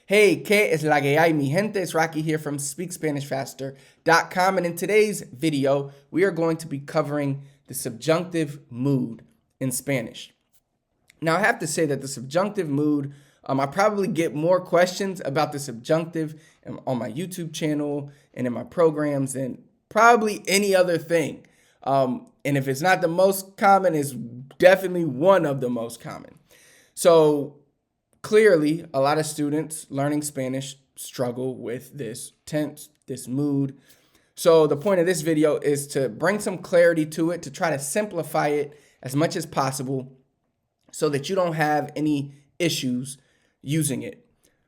Hey, ¿qué es la que hay, mi gente? It's Rocky here from SpeakSpanishFaster.com, and in today's video, we are going to be covering the subjunctive mood in Spanish. Now, I have to say that the subjunctive mood, I probably get more questions about the subjunctive on my YouTube channel and in my programs than probably any other thing. And if it's not the most common, it's definitely one of the most common. So clearly, a lot of students learning Spanish struggle with this tense, this mood. So the point of this video is to bring some clarity to it, to try to simplify it as much as possible so that you don't have any issues using it.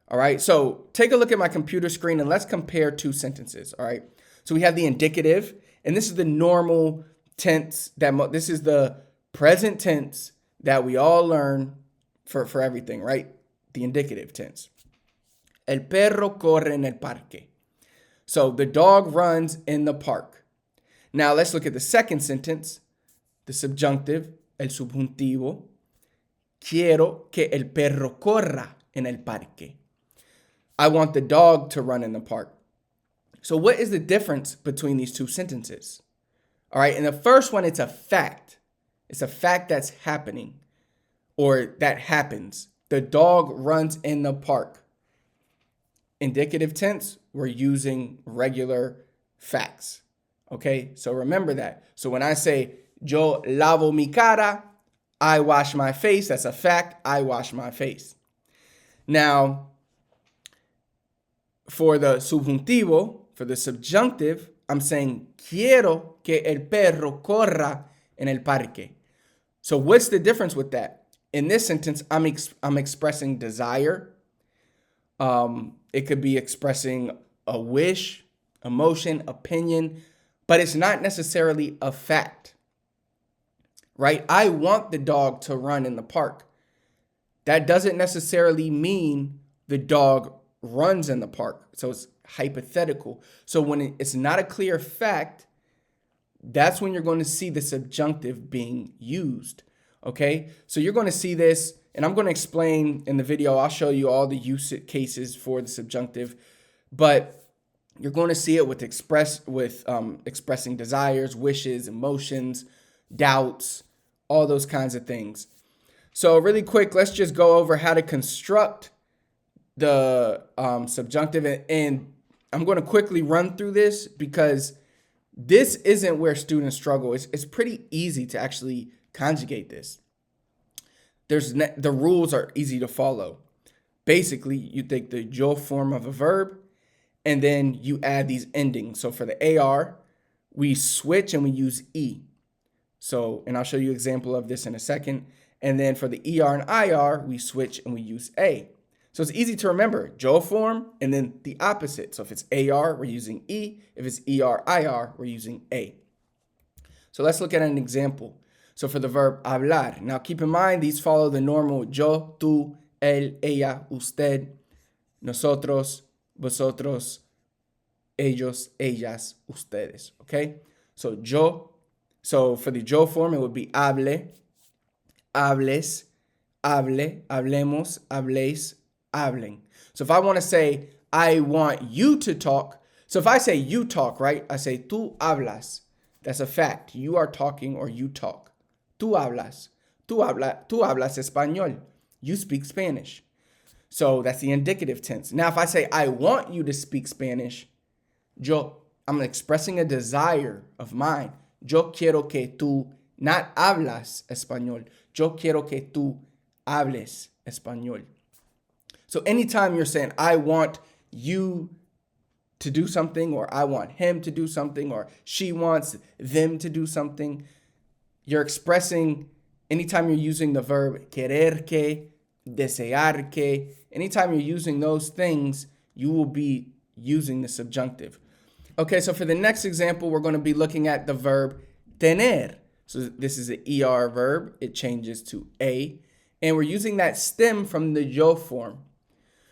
All right, so take a look at my computer screen and let's compare two sentences. All right, so we have the indicative, and this is the normal tense, this is the present tense that we all learn for everything, right? The indicative tense. El perro corre en el parque. So the dog runs in the park. Now let's look at the second sentence, the subjunctive, el subjuntivo. Quiero que el perro corra en el parque. I want the dog to run in the park. So what is the difference between these two sentences? All right, in the first one, it's a fact. It's a fact that's happening or that happens. The dog runs in the park. Indicative tense, we're using regular facts. Okay, so remember that. So when I say, yo lavo mi cara, I wash my face, that's a fact, I wash my face. Now, for the subjuntivo, for the subjunctive, I'm saying, quiero que el perro corra en el parque. So what's the difference with that? In this sentence, I'm expressing desire. It could be expressing a wish, emotion, opinion, but it's not necessarily a fact, right? I want the dog to run in the park. That doesn't necessarily mean the dog runs in the park. So it's hypothetical. So when it's not a clear fact, that's when you're going to see the subjunctive being used. Okay, so you're going to see this, and I'm going to explain in the video. I'll show you all the use cases for the subjunctive, but you're going to see it with expressing desires, wishes, emotions, doubts, all those kinds of things. So really quick, let's just go over how to construct the subjunctive, and I'm going to quickly run through this because this isn't where students struggle. It's pretty easy to actually conjugate this. The rules are easy to follow. Basically, you take the yo form of a verb, and then you add these endings. So for the AR, we switch and we use E. So, and I'll show you an example of this in a second. And then for the ER and IR, we switch and we use A. So it's easy to remember, yo form, and then the opposite. So if it's AR, we're using E. If it's ER, IR, we're using A. So let's look at an example. So for the verb hablar, now keep in mind, these follow the normal yo, tú, él, ella, usted, nosotros, vosotros, ellos, ellas, ustedes, okay? So yo, so for the yo form, it would be hable, hables, hable, hablemos, habléis, hablen. So if I want to say, I want you to talk, so if I say you talk, right? I say tú hablas. That's a fact. You are talking or you talk. Tú hablas. Tú hablas español. You speak Spanish. So that's the indicative tense. Now, if I say, I want you to speak Spanish, I'm expressing a desire of mine. Yo quiero que tú not hablas español. Yo quiero que tú hables español. So anytime you're saying, I want you to do something, or I want him to do something, or she wants them to do something, you're expressing, anytime you're using the verb querer que, desear que, anytime you're using those things, you will be using the subjunctive. Okay, so for the next example, we're going to be looking at the verb tener. So this is an ER verb. It changes to A. And we're using that stem from the yo form.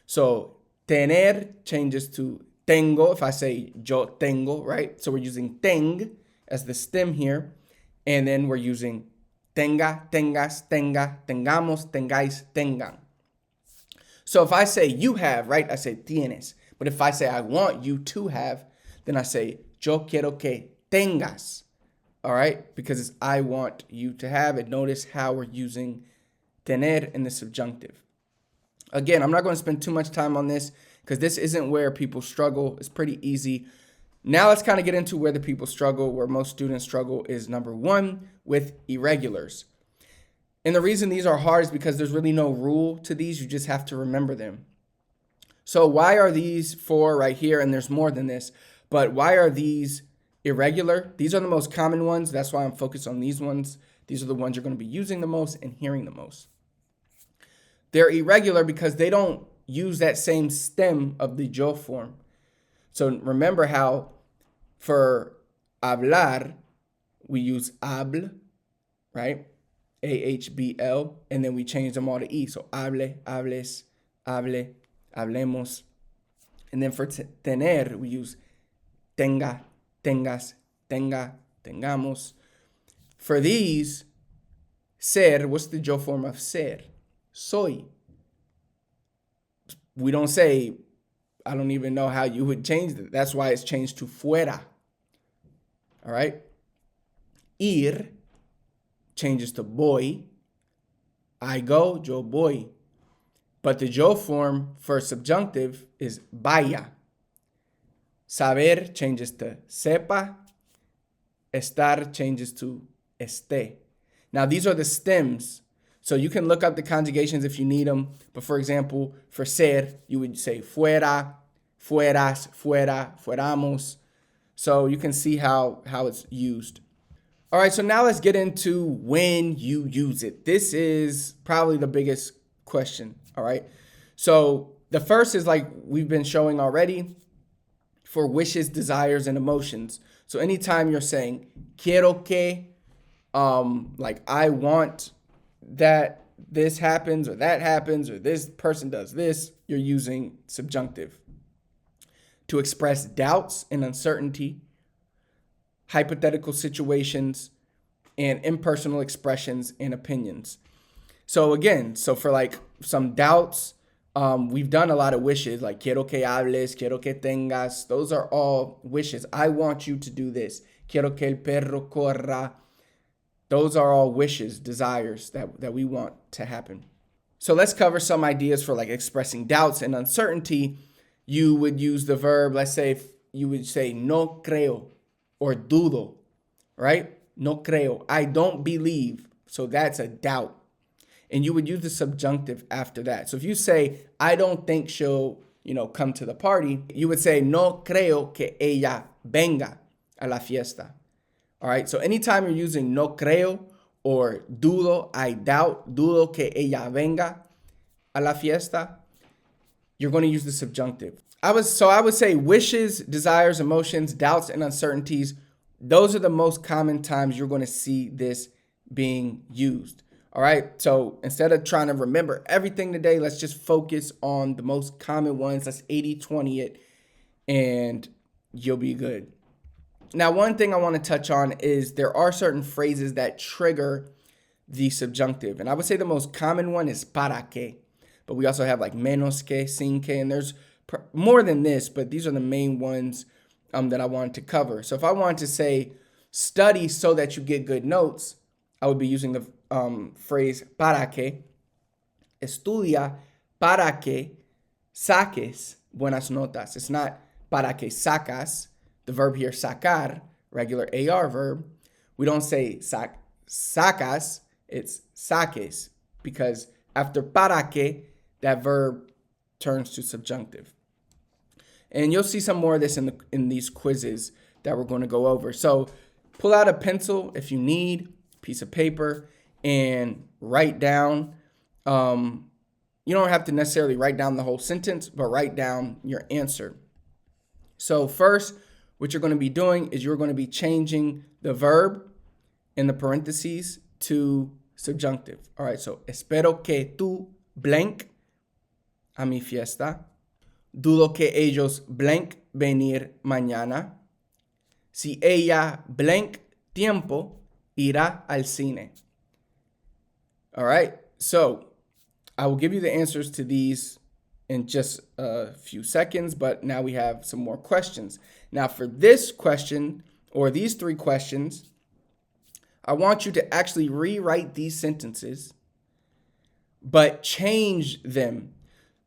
So tener changes to tengo. If I say yo tengo, right? So we're using teng as the stem here. And then we're using tenga, tengas, tenga, tengamos, tengáis, tengan. So if I say you have, right, I say tienes. But if I say I want you to have, then I say yo quiero que tengas. All right, because it's I want you to have it. Notice how we're using tener in the subjunctive. Again, I'm not going to spend too much time on this because this isn't where people struggle. It's pretty easy. Now let's kind of get into where the people struggle, where most students struggle is number one with irregulars. And the reason these are hard is because there's really no rule to these. You just have to remember them. So why are these four right here? And there's more than this, but why are these irregular? These are the most common ones. That's why I'm focused on these ones. These are the ones you're going to be using the most and hearing the most. They're irregular because they don't use that same stem of the yo form. So remember how for hablar, we use habl, right? A-H-B-L, and then we change them all to E. So hable, hables, hable, hablemos. And then for tener, we use tenga, tengas, tenga, tengamos. For these, ser, what's the yo form of ser? Soy. We don't say, I don't even know how you would change it. That's why it's changed to fuera. All right? Ir changes to voy. I go, yo voy. But the yo form for subjunctive is vaya. Saber changes to sepa. Estar changes to esté. Now, these are the stems. So you can look up the conjugations if you need them. But for example, for ser, you would say fuera, fueras, fuera, fuéramos. So you can see how it's used. All right, so now let's get into when you use it. This is probably the biggest question, all right? So the first is like we've been showing already for wishes, desires, and emotions. So anytime you're saying quiero que, like I want that this happens or that happens or this person does this, you're using subjunctive. To express doubts and uncertainty, hypothetical situations, and impersonal expressions and opinions. So again, so for like some doubts, we've done a lot of wishes, like quiero que hables, quiero que tengas. Those are all wishes. I want you to do this. Quiero que el perro corra. Those are all wishes, desires that we want to happen. So let's cover some ideas for like expressing doubts and uncertainty. You would use the verb, let's say if you would say no creo or dudo, right? No creo, I don't believe. So that's a doubt. And you would use the subjunctive after that. So if you say, I don't think she'll, come to the party, you would say, no creo que ella venga a la fiesta. All right, so anytime you're using no creo or dudo, I doubt, dudo que ella venga a la fiesta, you're going to use the subjunctive. I would say wishes, desires, emotions, doubts, and uncertainties. Those are the most common times you're going to see this being used. All right, so instead of trying to remember everything today, let's just focus on the most common ones. Let's 80-20 it, and you'll be good. Now, one thing I want to touch on is there are certain phrases that trigger the subjunctive. And I would say the most common one is para que. But we also have like menos que, sin que, and there's more than this, but these are the main ones that I wanted to cover. So if I wanted to say study so that you get good notes, I would be using the phrase para que. Estudia para que saques buenas notas. It's not para que sacas. The verb here, sacar, regular AR verb. We don't say sacas, it's saques, because after para que, that verb turns to subjunctive. And you'll see some more of this in these quizzes that we're going to go over. So pull out a pencil if you need, piece of paper, and write down. You don't have to necessarily write down the whole sentence, but write down your answer. So first, what you're going to be doing is you're going to be changing the verb in the parentheses to subjunctive. All right, so espero que tú blank a mi fiesta. Dudo que ellos blank venir mañana. Si ella blank tiempo irá al cine. All right, so I will give you the answers to these in just a few seconds, but now we have some more questions. Now for this question, or these 3 questions, I want you to actually rewrite these sentences, but change them.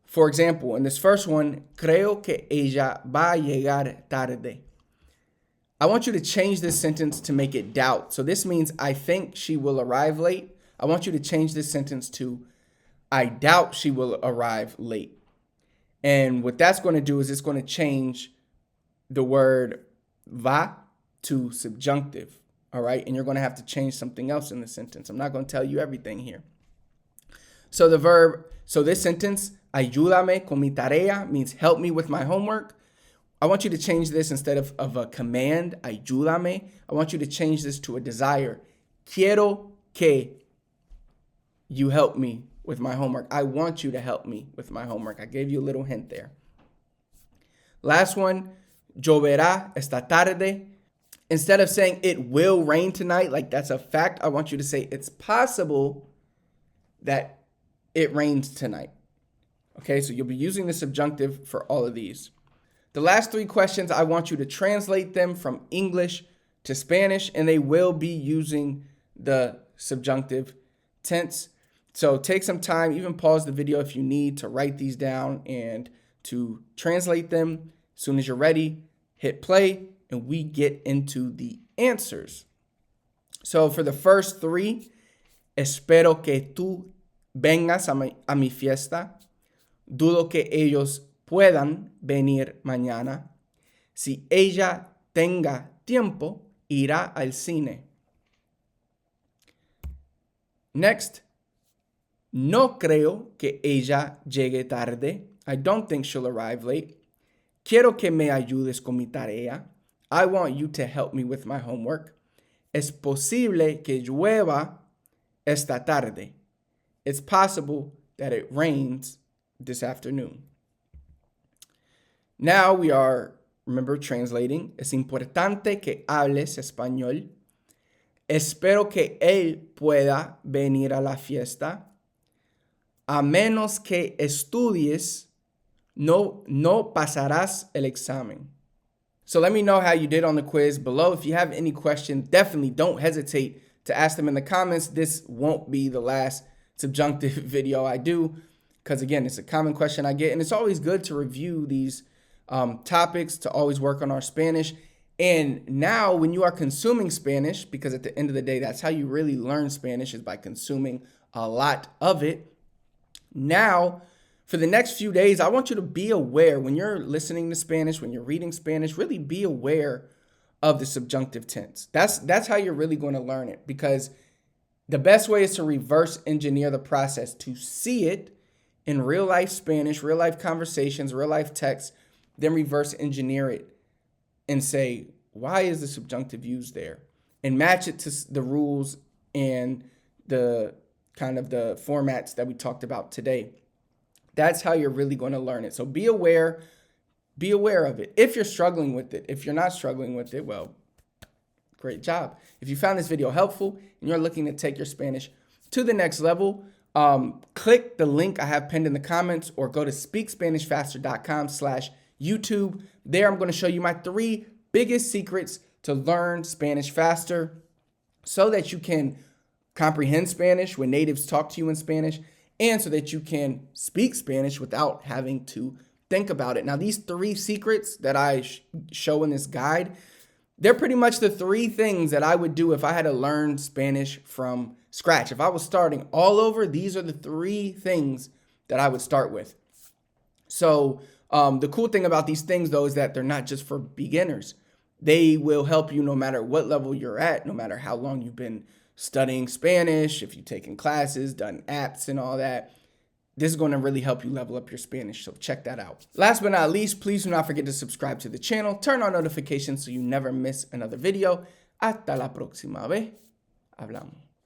For example, in this first one, creo que ella va a llegar tarde. I want you to change this sentence to make it doubt. So this means I think she will arrive late. I want you to change this sentence to I doubt she will arrive late. And what that's going to do is it's going to change the word va to subjunctive. All right. And you're going to have to change something else in the sentence. I'm not going to tell you everything here. So this sentence, ayúdame con mi tarea, means help me with my homework. I want you to change this instead of a command, ayúdame. I want you to change this to a desire. Quiero que you help me with my homework. I want you to help me with my homework. I gave you a little hint there. Last one, lloverá esta tarde. Instead of saying it will rain tonight, like that's a fact, I want you to say it's possible that it rains tonight. Okay, so you'll be using the subjunctive for all of these. The last 3 questions, I want you to translate them from English to Spanish, and they will be using the subjunctive tense. So take some time, even pause the video if you need to write these down and to translate them. As soon as you're ready, hit play, and we get into the answers. So for the first 3, espero que tú vengas a mi fiesta. Dudo que ellos puedan venir mañana. Si ella tenga tiempo, irá al cine. Next, no creo que ella llegue tarde. I don't think she'll arrive late. Quiero que me ayudes con mi tarea. I want you to help me with my homework. Es posible que llueva esta tarde. It's possible that it rains this afternoon. Now we are, remember, translating. Es importante que hables español. Espero que él pueda venir a la fiesta. A menos que estudies, no pasarás el examen. So let me know how you did on the quiz below. If you have any questions, definitely don't hesitate to ask them in the comments. This won't be the last subjunctive video I do, because again, it's a common question I get, and it's always good to review these topics, to always work on our Spanish. And now when you are consuming Spanish, because at the end of the day, that's how you really learn Spanish, is by consuming a lot of it. Now, for the next few days, I want you to be aware when you're listening to Spanish, when you're reading Spanish, really be aware of the subjunctive tense. That's how you're really going to learn it, because the best way is to reverse engineer the process, to see it in real life Spanish, real life conversations, real life text, then reverse engineer it and say, why is the subjunctive used there? And match it to the rules and the kind of the formats that we talked about today. That's how you're really going to learn it. So be aware of it. If you're struggling with it, if you're not struggling with it, well, great job. If you found this video helpful and you're looking to take your Spanish to the next level, click the link I have pinned in the comments, or go to speakspanishfaster.com/YouTube. There I'm going to show you my 3 biggest secrets to learn Spanish faster, so that you can comprehend Spanish when natives talk to you in Spanish, and so that you can speak Spanish without having to think about it. Now, these 3 secrets that I show in this guide, they're pretty much the 3 things that I would do if I had to learn Spanish from scratch. If I was starting all over, these are the 3 things that I would start with. So the cool thing about these things, though, is that they're not just for beginners. They will help you no matter what level you're at, no matter how long you've been studying Spanish, if you've taken classes, done apps and all that. This is going to really help you level up your Spanish, so check that out. Last but not least, please do not forget to subscribe to the channel, turn on notifications so you never miss another video. Hasta la próxima vez. Hablamos.